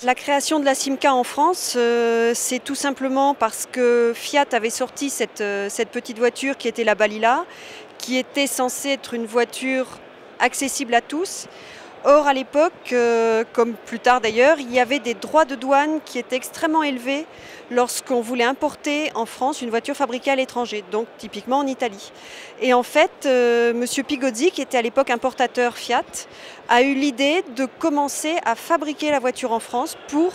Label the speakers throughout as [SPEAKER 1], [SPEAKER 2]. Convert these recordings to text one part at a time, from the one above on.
[SPEAKER 1] La création de la Simca en France, c'est tout simplement parce que Fiat avait sorti cette petite voiture qui était la Balilla, qui était censée être une voiture accessible à tous. Or, à l'époque, comme plus tard d'ailleurs, il y avait des droits de douane qui étaient extrêmement élevés lorsqu'on voulait importer en France une voiture fabriquée à l'étranger, donc typiquement en Italie. Et en fait, M. Pigozzi, qui était à l'époque importateur Fiat, a eu l'idée de commencer à fabriquer la voiture en France pour,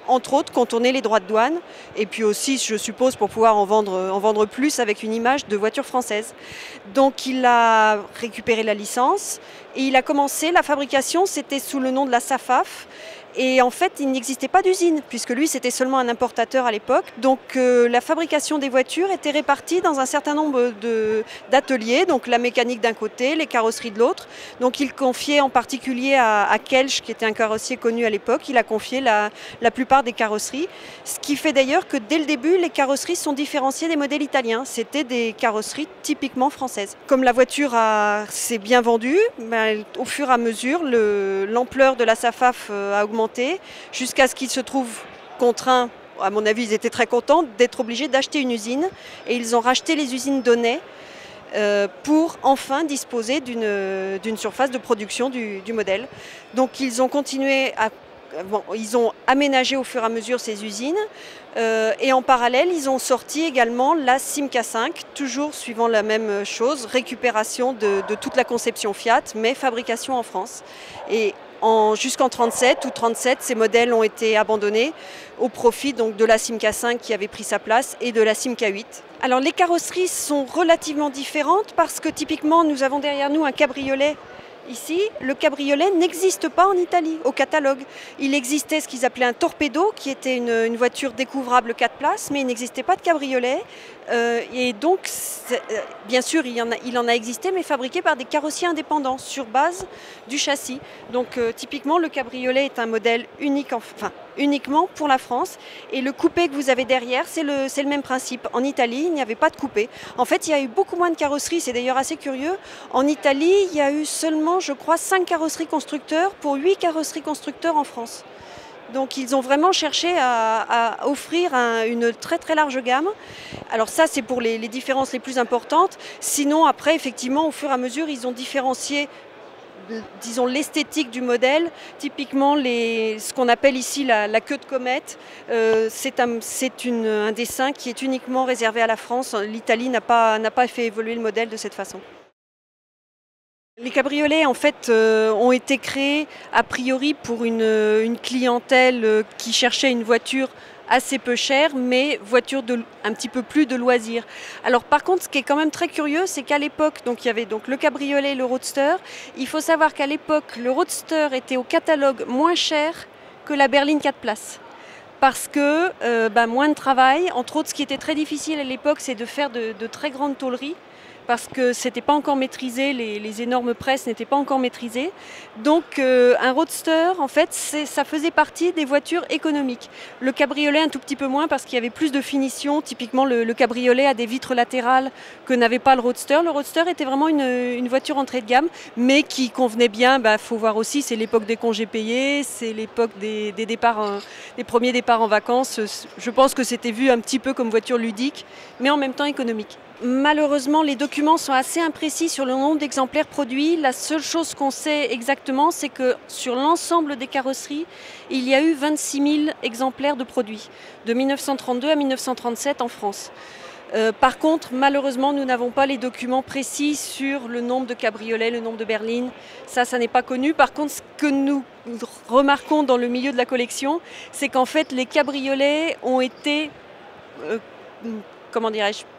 [SPEAKER 1] entre autres, contourner les droits de douane et puis aussi, je suppose, pour pouvoir en vendre plus avec une image de voiture française. Donc il a récupéré la licence et il a commencé la fabrication, c'était sous le nom de la SAFAF. Et en fait, il n'existait pas d'usine, puisque lui, c'était seulement un importateur à l'époque. Donc la fabrication des voitures était répartie dans un certain nombre d'ateliers, donc la mécanique d'un côté, les carrosseries de l'autre. Donc il confiait en particulier à Kelch, qui était un carrossier connu à l'époque, il a confié la plupart des carrosseries. Ce qui fait d'ailleurs que dès le début, les carrosseries sont différenciées des modèles italiens. C'était des carrosseries typiquement françaises. Comme la voiture s'est bien vendue, au fur et à mesure, l'ampleur de la SAFAF a augmenté jusqu'à ce qu'ils se trouvent contraints, à mon avis ils étaient très contents, d'être obligés d'acheter une usine et ils ont racheté les usines d'Aunay pour enfin disposer d'une surface de production du modèle. Donc ils ont continué ils ont aménagé au fur et à mesure ces usines et en parallèle ils ont sorti également la Simca 5, toujours suivant la même chose, récupération de toute la conception Fiat mais fabrication en France. Et jusqu'en 37 ou 37, ces modèles ont été abandonnés au profit donc de la Simca 5 qui avait pris sa place et de la Simca 8. Alors les carrosseries sont relativement différentes parce que typiquement nous avons derrière nous un cabriolet. Ici, le cabriolet n'existe pas en Italie, au catalogue. Il existait ce qu'ils appelaient un torpedo, qui était une voiture découvrable 4 places, mais il n'existait pas de cabriolet. Et donc, bien sûr, il en a existé, mais fabriqué par des carrossiers indépendants, sur base du châssis. Donc, typiquement, le cabriolet est un modèle uniquement pour la France. Et le coupé que vous avez derrière, c'est le même principe. En Italie, il n'y avait pas de coupé. En fait, il y a eu beaucoup moins de carrosseries, c'est d'ailleurs assez curieux. En Italie, il y a eu seulement, je crois, 5 carrosseries constructeurs pour 8 carrosseries constructeurs en France. Donc ils ont vraiment cherché à offrir une très très large gamme. Alors ça c'est pour les différences les plus importantes. Sinon après effectivement au fur et à mesure ils ont différencié disons l'esthétique du modèle, typiquement ce qu'on appelle ici la queue de comète, c'est un dessin qui est uniquement réservé à la France. L'Italie n'a pas fait évoluer le modèle de cette façon. Les cabriolets en fait ont été créés a priori pour une clientèle qui cherchait une voiture assez peu chère, mais voiture un petit peu plus de loisirs. Alors par contre, ce qui est quand même très curieux, c'est qu'à l'époque, donc il y avait donc le cabriolet et le roadster. Il faut savoir qu'à l'époque, le roadster était au catalogue moins cher que la berline 4 places. Parce que moins de travail. Entre autres, ce qui était très difficile à l'époque, c'est de faire de très grandes tôleries. Parce que ce n'était pas encore maîtrisé, les énormes presses n'étaient pas encore maîtrisées. Donc un roadster, en fait, ça faisait partie des voitures économiques. Le cabriolet un tout petit peu moins parce qu'il y avait plus de finition. Typiquement, le cabriolet a des vitres latérales que n'avait pas le roadster. Le roadster était vraiment une voiture entrée de gamme, mais qui convenait bien. Faut voir aussi, c'est l'époque des congés payés, c'est l'époque des premiers départs en vacances. Je pense que c'était vu un petit peu comme voiture ludique, mais en même temps économique. Malheureusement, les documents sont assez imprécis sur le nombre d'exemplaires produits. La seule chose qu'on sait exactement, c'est que sur l'ensemble des carrosseries, il y a eu 26 000 exemplaires de produits, de 1932 à 1937 en France. Par contre, malheureusement, nous n'avons pas les documents précis sur le nombre de cabriolets, le nombre de berlines. Ça n'est pas connu. Par contre, ce que nous remarquons dans le milieu de la collection, c'est qu'en fait, les cabriolets ont été,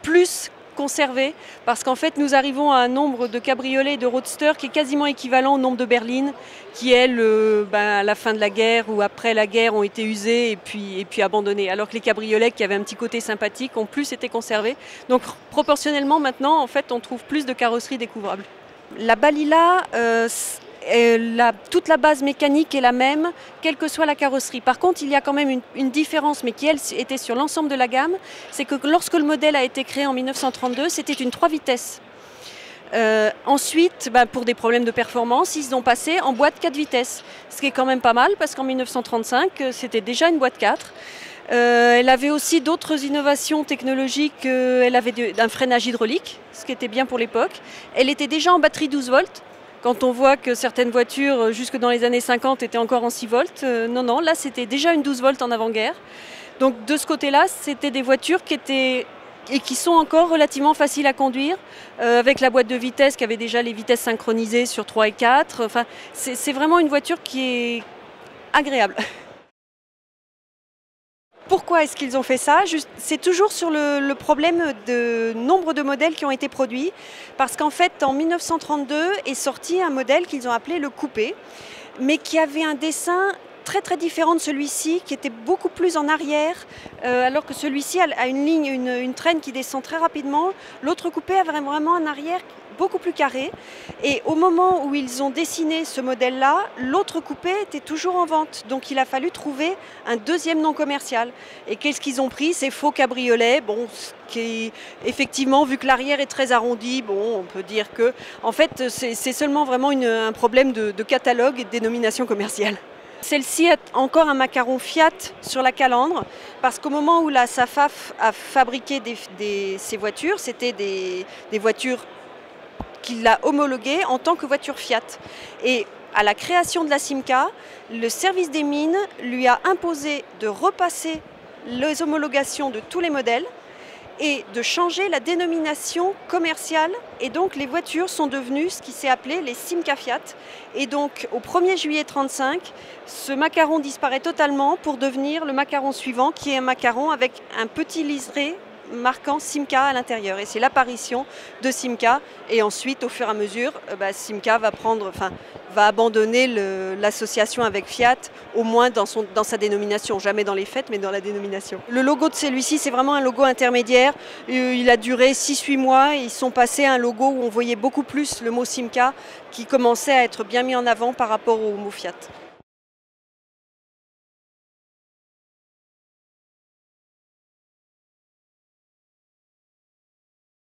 [SPEAKER 1] plus conservés parce qu'en fait nous arrivons à un nombre de cabriolets et de roadsters qui est quasiment équivalent au nombre de berlines qui elles à la fin de la guerre ou après la guerre ont été usés et puis abandonnés, alors que les cabriolets qui avaient un petit côté sympathique ont plus été conservés. Donc proportionnellement maintenant en fait on trouve plus de carrosseries découvrables. La Balilla, toute la base mécanique est la même, quelle que soit la carrosserie. Par contre, il y a quand même une différence, mais qui elle était sur l'ensemble de la gamme, c'est que lorsque le modèle a été créé en 1932, c'était une 3 vitesses. Ensuite, pour des problèmes de performance, ils ont passé en boîte 4 vitesses, ce qui est quand même pas mal parce qu'en 1935, c'était déjà une boîte 4. Elle avait aussi d'autres innovations technologiques. Elle avait un freinage hydraulique, ce qui était bien pour l'époque. Elle était déjà en batterie 12 volts. Quand on voit que certaines voitures, jusque dans les années 50, étaient encore en 6 volts, non, là c'était déjà une 12 volts en avant-guerre. Donc de ce côté-là, c'était des voitures qui étaient et qui sont encore relativement faciles à conduire, avec la boîte de vitesse qui avait déjà les vitesses synchronisées sur 3 et 4. Enfin, c'est vraiment une voiture qui est agréable. Pourquoi est-ce qu'ils ont fait ça? C'est toujours sur le problème de nombre de modèles qui ont été produits. Parce qu'en fait, en 1932 est sorti un modèle qu'ils ont appelé le coupé, mais qui avait un dessin très très différent de celui-ci, qui était beaucoup plus en arrière, alors que celui-ci a une ligne, une traîne qui descend très rapidement. L'autre coupé avait vraiment un arrière beaucoup plus carré. Et au moment où ils ont dessiné ce modèle-là, l'autre coupé était toujours en vente. Donc il a fallu trouver un deuxième nom commercial. Et qu'est-ce qu'ils ont pris? Ces faux cabriolets, qui effectivement, vu que l'arrière est très arrondi, on peut dire que en fait c'est seulement vraiment un problème de catalogue et de dénomination commerciale. Celle-ci a encore un macaron Fiat sur la calandre, parce qu'au moment où la SAFAF a fabriqué ces voitures, c'était des voitures qu'il a homologuées en tant que voiture Fiat. Et à la création de la Simca, le service des mines lui a imposé de repasser les homologations de tous les modèles et de changer la dénomination commerciale. Et donc les voitures sont devenues ce qui s'est appelé les Simca Fiat. Et donc au 1er juillet 1935, ce macaron disparaît totalement pour devenir le macaron suivant, qui est un macaron avec un petit liseré marquant Simca à l'intérieur. Et c'est l'apparition de Simca. Et ensuite, au fur et à mesure, Simca va abandonner l'association avec Fiat, au moins dans sa dénomination, jamais dans les faits, mais dans la dénomination. Le logo de celui-ci, c'est vraiment un logo intermédiaire. Il a duré 6-8 mois et ils sont passés à un logo où on voyait beaucoup plus le mot Simca, qui commençait à être bien mis en avant par rapport au mot Fiat.